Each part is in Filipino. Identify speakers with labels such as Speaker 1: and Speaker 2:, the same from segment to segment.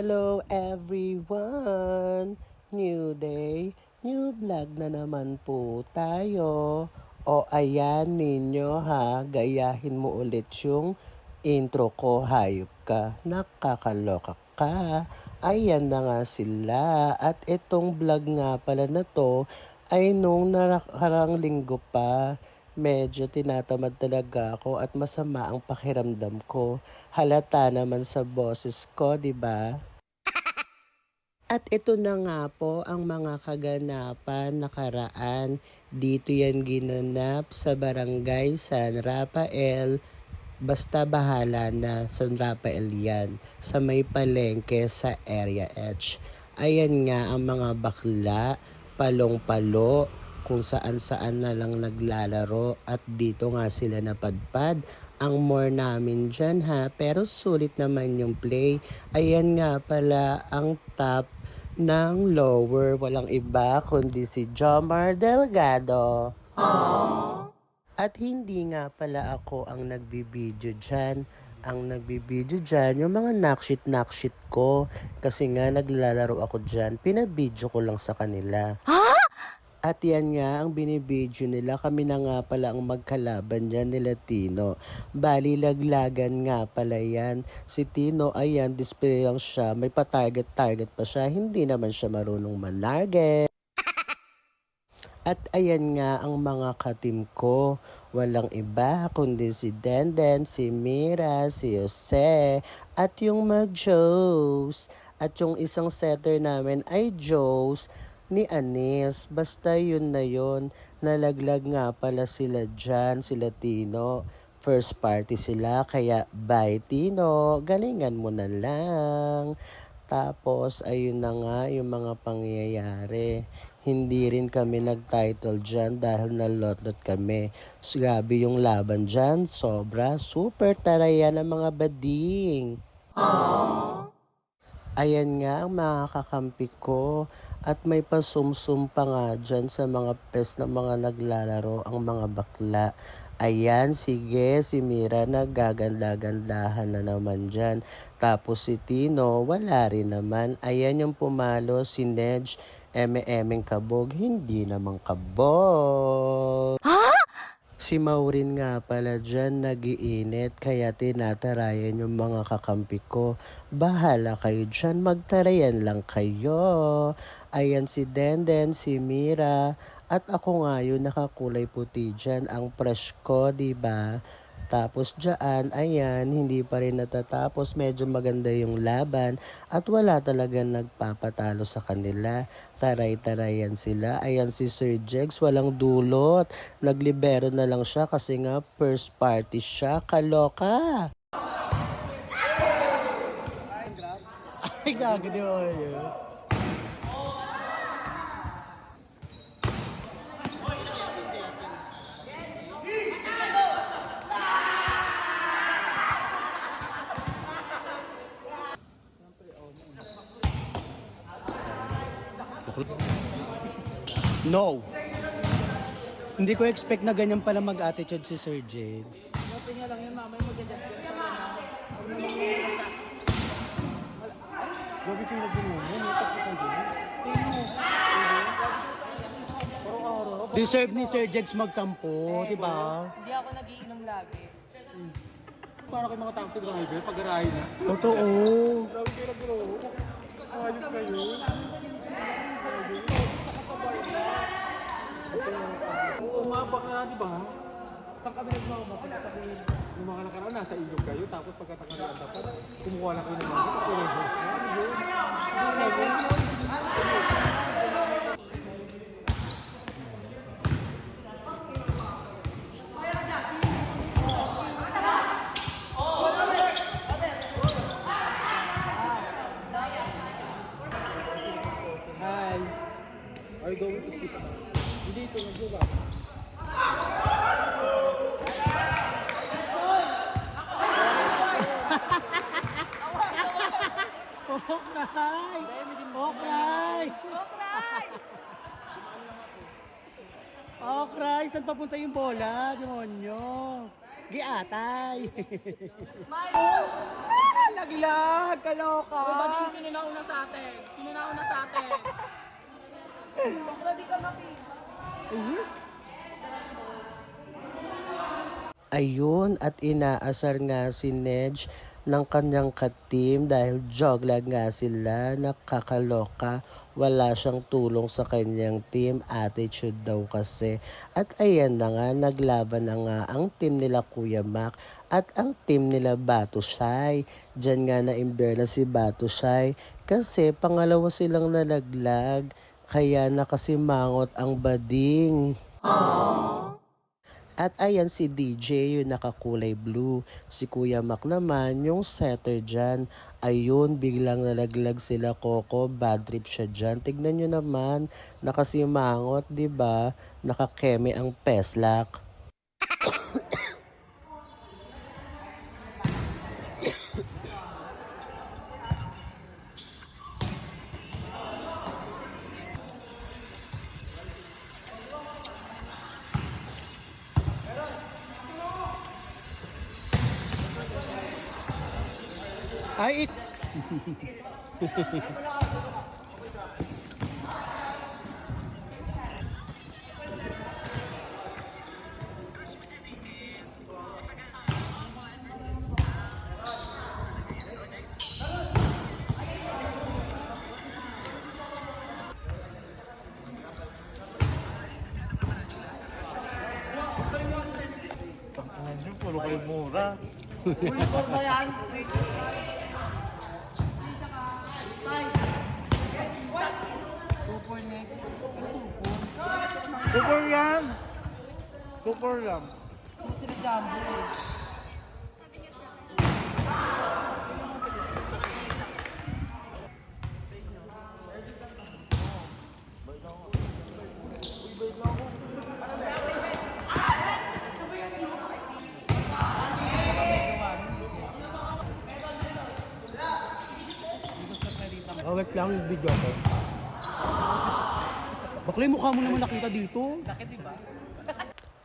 Speaker 1: Hello everyone! New day, new vlog na naman po tayo. O ayan ninyo ha, gayahin mo ulit yung intro ko, hayop ka, nakakaloka ka. Ayan na nga sila at itong vlog nga pala na to ay nung nakarang linggo pa. Medyo tinatamad talaga ako at masama ang pakiramdam ko. Halata naman sa boses ko, 'di ba? At ito na nga po ang mga kaganapan nakaraan. Dito yan ginanap sa Barangay San Rafael. Basta bahala na San Rafael yan. Sa may palengke sa Area H. Ayan nga ang mga bakla, palong-palo, kung saan-saan na lang naglalaro at dito nga sila napadpad. Ang more namin dyan ha, pero sulit naman yung play. Ayan nga pala ang top ng lower, walang iba kundi si Jomar Delgado. Aww. At hindi nga pala ako ang nagbibideo dyan. Ang nagbibideo dyan, yung mga nakshit ko. Kasi nga naglalaro ako dyan, pinabideo ko lang sa kanila. At yan nga ang binibidyo nila. Kami na nga pala ang magkalaban dyan nila Tino. Bali laglagan nga pala yan. Si Tino ayan, display lang siya. May pa-target pa siya. Hindi naman siya marunong manarget. At ayan nga ang mga katim ko. Walang iba kundi si Denden, si Mira, si Jose, at yung mag-Joes. At yung isang setter namin ay Joes ni Anis. Basta yun na yun. Nalaglag nga pala sila dyan, sila Tino. First party sila, kaya bye Tino, galingan mo na lang. Tapos, ayun na nga yung mga pangyayari. Hindi rin kami nag-title dyan dahil nalotlot kami. So, grabe yung laban dyan. Sobra, super taraya ng mga bading. Aww. Ayan nga ang mga kakampi ko. At may pasumsum pa nga dyan sa mga pes na mga naglalaro ang mga bakla. Ayan, sige, si Mira naggaganda-gandahan na naman dyan. Tapos si Tino, wala rin naman. Ayan yung pumalo, si Nedge, eme-emeng kabog, hindi naman kabog. Si Maureen nga pala dyan nagiinit kaya tinatarayan yung mga kakampi ko. Bahala kayo dyan, magtarayan lang kayo. Ayan si Denden, si Mira, at ako nga yun nakakulay puti dyan, ang fresh ko, diba? Tapos dyan, ayan, hindi pa rin natatapos, medyo maganda yung laban at wala talaga nagpapatalo sa kanila. Taray-tarayan sila. Ayan si Sir Jegs, walang dulot. Naglibero na lang siya kasi nga first party siya. Kaloka! Ay, gagawin mo yun. No. Hindi ko expect na ganyan pala mag-attitude si Sir James.
Speaker 2: Buti nga lang yun, mamay maganda.
Speaker 1: Gabi ko nag-inuman, may tapos ang gano'n. Deserve ni Sir Jegs magtampo, di ba?
Speaker 2: Hindi ako nagiinom lagi.
Speaker 3: Para kayo mga taxi driver, pag-arahin na.
Speaker 1: Totoo.
Speaker 3: Grabe kayo nag-bro. Ayos kayo. Umabak na, di ba?
Speaker 2: Saan kami nagmamasa? Sabihin.
Speaker 3: Yung mga nakaraan, nasa ilog kayo, tapos pagkatangalan dapat, kumukuha na kayo ng mga ito, reverse na. Ano yun? Hi. Are you going to sleep? Hindi ito, nag-yoga.
Speaker 1: Okray! Okray! Okray! Saan papunta yung bola? Demonyo! Giatay!
Speaker 2: Smile! Laglag!
Speaker 1: nakakaloka.
Speaker 2: Ano ba din sino nauna sa atin? Sino nauna sa atin? Hindi ka makita.
Speaker 1: Ayun, at inaasar nga si Nedge ng kanyang ka-team dahil joglag nga sila, nakakaloka. Wala siyang tulong sa kanyang team, attitude daw kasi. At ayan na nga, naglaban na nga ang team nila Kuya Mac at ang team nila Batusay. Diyan nga na-imber na si Batusay kasi pangalawa silang nalaglag, kaya nakasimangot ang bading. At ayan si DJ, yung nakakulay blue. Si Kuya Mac naman, yung setter dyan. Ayun, biglang nalaglag sila Coco. Bad trip siya dyan. Tignan nyo naman, nakasimangot, di ba? Nakakeme ang peslak.
Speaker 3: Ay, puro kayo mura.
Speaker 2: Ulit ba yan?
Speaker 3: Super yan! Super lang.
Speaker 2: Sino Jumbo eh.
Speaker 3: Wait lang yung video ko. Bakla yung mukha mo naman nakita dito.
Speaker 2: Sakit diba?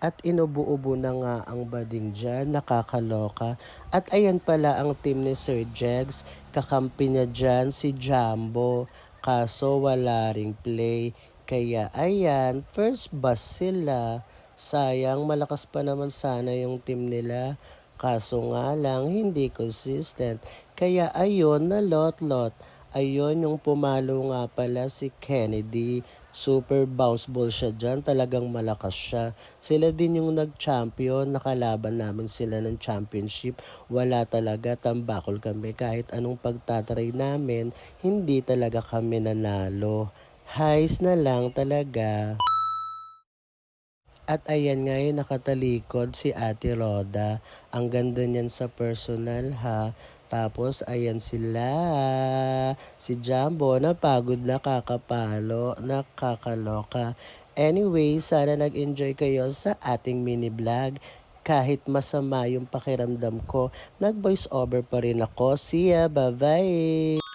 Speaker 1: At inubo-ubo na nga ang bading dyan, nakakaloka. At ayan pala ang team ni Sir Jegs, kakampi niya dyan si Jumbo. Kaso wala ring play, kaya ayan, first bus sila. Sayang, malakas pa naman sana yung team nila. Kaso nga lang, hindi consistent. Kaya ayun, na lot-lot. Ayun, yung pumalo nga pala si Kennedy. Super bounce ball siya dyan. Talagang malakas siya. Sila din yung nag-champion. Nakalaban namin sila ng championship. Wala talaga. Tambakol kami. Kahit anong pagtatry namin, hindi talaga kami nanalo. Highs na lang talaga. At ayan nga yung nakatalikod si Ate Roda. Ang ganda niyan sa personal ha. Tapos ayan sila. Si Jumbo napagod na kakapalo, nakakaloka. Anyway, sana nag-enjoy kayo sa ating mini vlog. Kahit masama yung pakiramdam ko, nag-voice over pa rin ako. See ya, bye-bye!